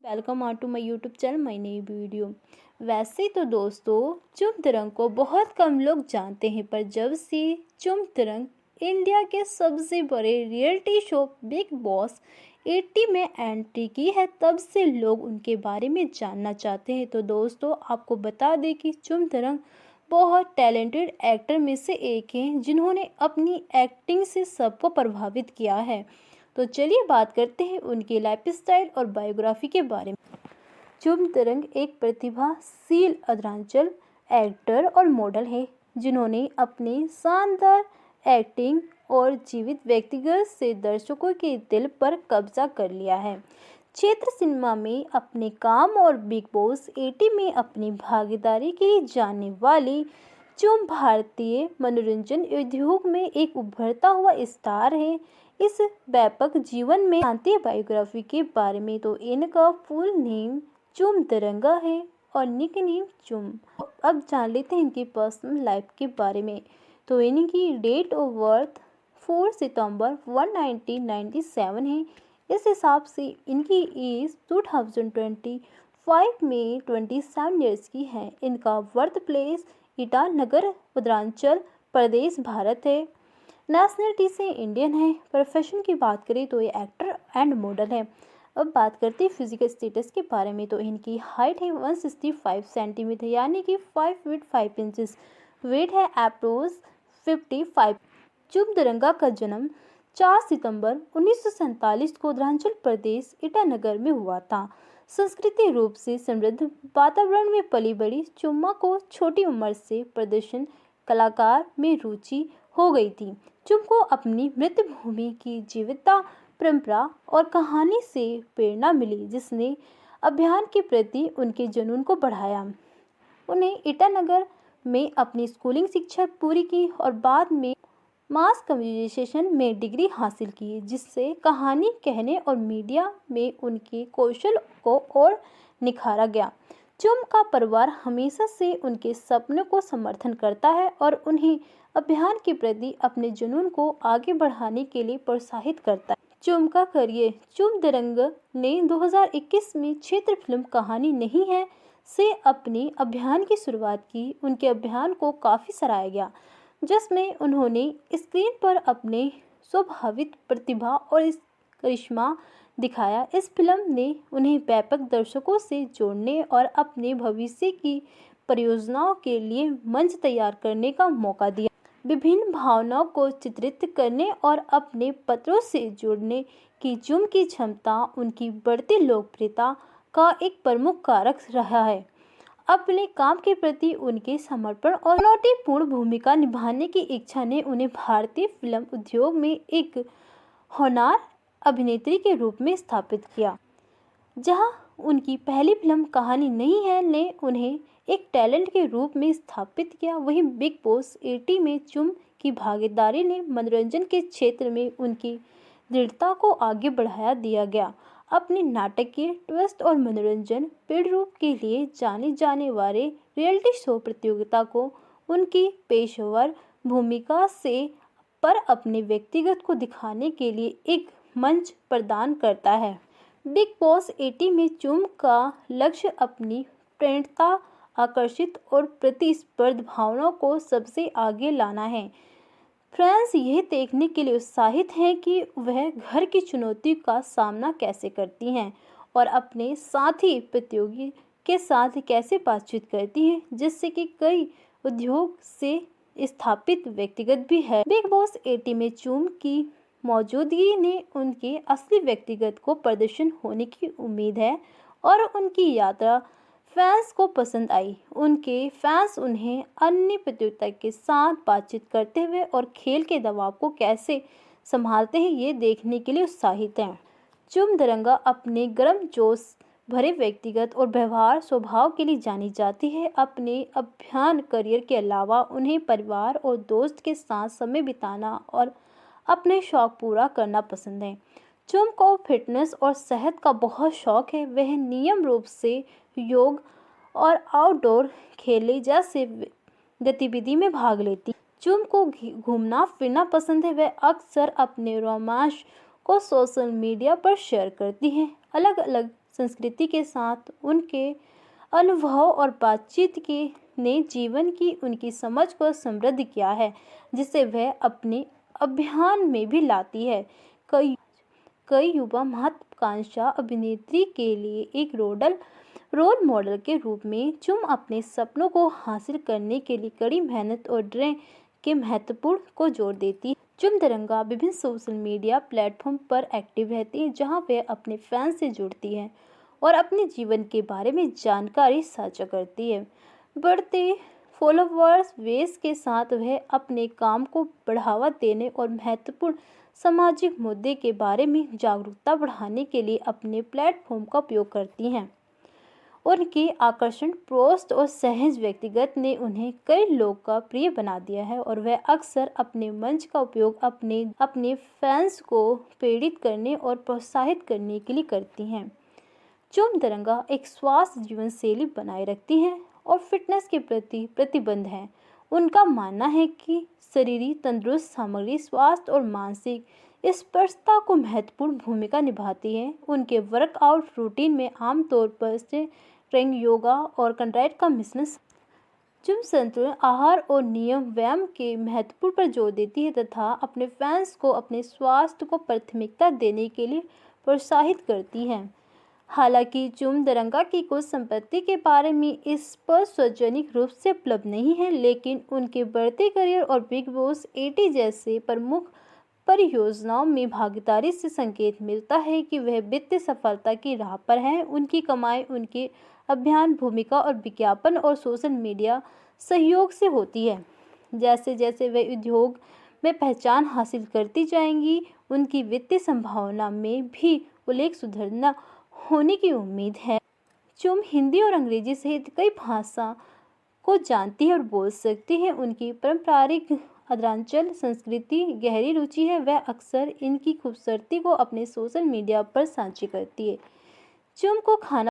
Welcome are to my YouTube channel my नई video. वैसे तो दोस्तों चुम तरंग को बहुत कम लोग जानते हैं, पर जब से चुम तरंग इंडिया के सबसे बड़े रियलिटी शो बिग बॉस 80 में एंट्री की है, तब से लोग उनके बारे में जानना चाहते हैं। तो दोस्तों आपको बता दें कि चुम तरंग बहुत टैलेंटेड एक्टर में से एक हैं, जिन्होंने अपनी एक्टिंग से सबको प्रभावित किया है। तो चलिए बात करते हैं उनकी लाइफस्टाइल और बायोग्राफी के बारे में। चुम तरंग एक प्रतिभाशील अरुणाचल एक्टर और मॉडल है, जिन्होंने अपने शानदार एक्टिंग और जीवित व्यक्तिगत से दर्शकों के दिल पर कब्जा कर लिया है। क्षेत्र सिनेमा में अपने काम और बिग बॉस 80 में अपनी भागीदारी के लिए जाने वाली चुम भारतीय मनोरंजन उद्योग में एक उभरता हुआ स्टार है। इस व्यापक जीवन में जानती बायोग्राफी के बारे में, तो इनका फुल नेम चुम तरंगा है और निक नेम चुम। अब जान लेते हैं इनकी पर्सनल लाइफ के बारे में। तो इनकी डेट ऑफ बर्थ 4 सितंबर 1997 है। इस हिसाब से इनकी एज 2025 में 27 ईयर्स की है। इनका बर्थ प्लेस ईटानगर उत्तरांचल प्रदेश भारत है। नेशनलिटी से इंडियन है। प्रोफेशन की बात करें तो ये एक्टर एंड मॉडल है। अब बात करते हैं फिजिकल स्टेटस के बारे में, तो इनकी हाइट है 165 सेंटीमीटर यानी कि 5 फीट 5 इंचेस। वेट है अप्रोक्स 55। चुम तरंगा का जन्म 4 सितंबर 1947 को उत्तरांचल प्रदेश ईटानगर में हुआ था। सांस्कृतिक रूप से समृद्ध वातावरण में पली बड़ी चुम्मा को छोटी उम्र से प्रदर्शन कलाकार में रुचि हो गई थी। चुम को अपनी मृत्यु की जीवितता, परंपरा और कहानी से प्रेरणा मिली, जिसने अभियान के प्रति उनके जुनून को बढ़ाया। उन्हें ईटानगर में अपनी स्कूलिंग शिक्षा पूरी की और बाद में मास कम्युनिकेशन में डिग्री हासिल की, जिससे कहानी कहने और मीडिया में उनके कौशल को और निखारा गया। चुम का परिवार हमेशा से उनके सपनों को समर्थन करता है और उन्हें अभियान के प्रति अपने जुनून को आगे बढ़ाने के लिए प्रोत्साहित करता है। चुम का करियर। चुम तरंग ने 2021 में क्षेत्र फिल्म कहानी नहीं है से अपने अभियान की शुरुआत की। उनके अभियान को काफ़ी सराहा गया, जिसमें उन्होंने स्क्रीन पर अपने स्वाभाविक प्रतिभा और करिश्मा दिखाया। इस फिल्म ने उन्हें व्यापक दर्शकों से जोड़ने और अपने भविष्य की परियोजनाओं के लिए मंच तैयार करने का मौका दिया। विभिन्न भावनाओं को चित्रित करने और अपने पात्रों से जोड़ने की चुम की क्षमता उनकी बढ़ती लोकप्रियता का एक प्रमुख कारक रहा है। अपने काम के प्रति उनके समर्पण और चुनौतीपूर्ण भूमिका निभाने की इच्छा ने उन्हें भारतीय फिल्म उद्योग में एक होनहार अभिनेत्री के रूप में स्थापित किया। जहां उनकी पहली फिल्म कहानी नहीं है ने उन्हें एक टैलेंट के रूप में स्थापित किया, वहीं बिग बॉस 80 में चुम की भागीदारी ने मनोरंजन के क्षेत्र में उनकी दृढ़ता को आगे बढ़ाया दिया गया। अपने नाटकीय ट्विस्ट और मनोरंजन पेड़ रूप के लिए जाने जाने वाले रियलिटी शो प्रतियोगिता को उनकी पेशेवर भूमिका से पर अपने व्यक्तिगत को दिखाने के लिए एक मंच प्रदान करता है। बिग बॉस 80 में चुम का लक्ष्य अपनी प्रेरणा, आकर्षित और प्रतिस्पर्धी भावनाओं को सबसे आगे लाना है। फ्रेंड्स यह देखने के लिए उत्साहित हैं कि वह घर की चुनौती का सामना कैसे करती हैं और अपने साथी प्रतियोगी के साथ कैसे बातचीत करती हैं, जिससे कि कई उद्योग से स्थापित व्यक्तिगत भी है। बिग बॉस 80 में चुम की मौजूदगी ने उनके असली व्यक्तिगत को प्रदर्शन होने की उम्मीद है और उनकी यात्रा फैंस को पसंद आई। उनके फैंस उन्हें अन्य प्रतियोगिता के साथ बातचीत करते हुए और खेल के दबाव को कैसे संभालते हैं, ये देखने के लिए उत्साहित हैं। चुम तरंगा अपने गर्मजोश भरे व्यक्तिगत और व्यवहार स्वभाव के लिए जानी जाती है। अपने अभियान करियर के अलावा उन्हें परिवार और दोस्त के साथ समय बिताना और अपने शौक पूरा करना पसंद है। चुम को फिटनेस और सेहत का बहुत शौक है। वह नियम रूप से योग और आउटडोर खेले जैसे गतिविधि में भाग लेती। चुम को घूमना फिरना पसंद है। वह अक्सर अपने रोमांच को सोशल मीडिया पर शेयर करती हैं। अलग अलग संस्कृति के साथ उनके अनुभव और बातचीत के ने जीवन की उनकी समझ को समृद्ध किया है, जिसे वह अपने अभियान में भी लाती है। कई कई युवा महत्वाकांक्षा अभिनेत्री के लिए एक रोल मॉडल के रूप में चुम अपने सपनों को हासिल करने के लिए कड़ी मेहनत और दृढ़ के महत्वपूर्ण को जोर देती है। चुम दरंगा विभिन्न सोशल मीडिया प्लेटफॉर्म पर एक्टिव रहती है, जहां वे अपने फैंस से जुड़ती हैं और अपने जीवन के बारे में जानकारी साझा करती है। बढ़ते फॉलोवर्स बेस के साथ वह अपने काम को बढ़ावा देने और महत्वपूर्ण सामाजिक मुद्दे के बारे में जागरूकता बढ़ाने के लिए अपने प्लेटफॉर्म का उपयोग करती हैं। उनके आकर्षण पोस्ट और सहज व्यक्तिगत ने उन्हें कई लोग का प्रिय बना दिया है और वह अक्सर अपने मंच का उपयोग अपने फैंस को प्रेरित करने और प्रोत्साहित करने के लिए करती हैं। चुम दरंगा एक स्वास्थ्य जीवन शैली बनाए रखती हैं और फिटनेस के प्रति प्रतिबद्ध है। उनका मानना है कि शारीरिक तंदुरुस्त सामग्री स्वास्थ्य और मानसिक स्पर्शता को महत्वपूर्ण भूमिका निभाती है। उनके वर्कआउट रूटीन में आमतौर पर स्ट्रेचिंग, योगा और कंट्राइट का मिश्रण। चुम संतुलित आहार और नियम व्यायाम के महत्व पर जोर देती है तथा अपने फैंस को अपने स्वास्थ्य को प्राथमिकता देने के लिए प्रोत्साहित करती है। हालांकि चुम दरंगा की कुछ संपत्ति के बारे में इस पर सार्वजनिक रूप से उपलब्ध नहीं है, लेकिन उनके बढ़ते करियर और बिग बॉस 80 जैसे प्रमुख परियोजनाओं में भागीदारी से संकेत मिलता है कि वह वित्तीय सफलता की राह पर हैं। उनकी कमाई उनके अभियान, भूमिका और विज्ञापन और सोशल मीडिया सहयोग से होती है। जैसे जैसे वे उद्योग में पहचान हासिल करती जाएंगी, उनकी वित्तीय संभावना में भी उल्लेख सुधरना होने की उम्मीद है। चुम हिंदी और अंग्रेजी सहित कई भाषा को जानती है और बोल सकती है। उनकी पारंपरिक आंध्रांचल संस्कृति गहरी रुचि है। वह अक्सर इनकी खूबसूरती को अपने सोशल मीडिया पर साझा करती है। चुम को खाना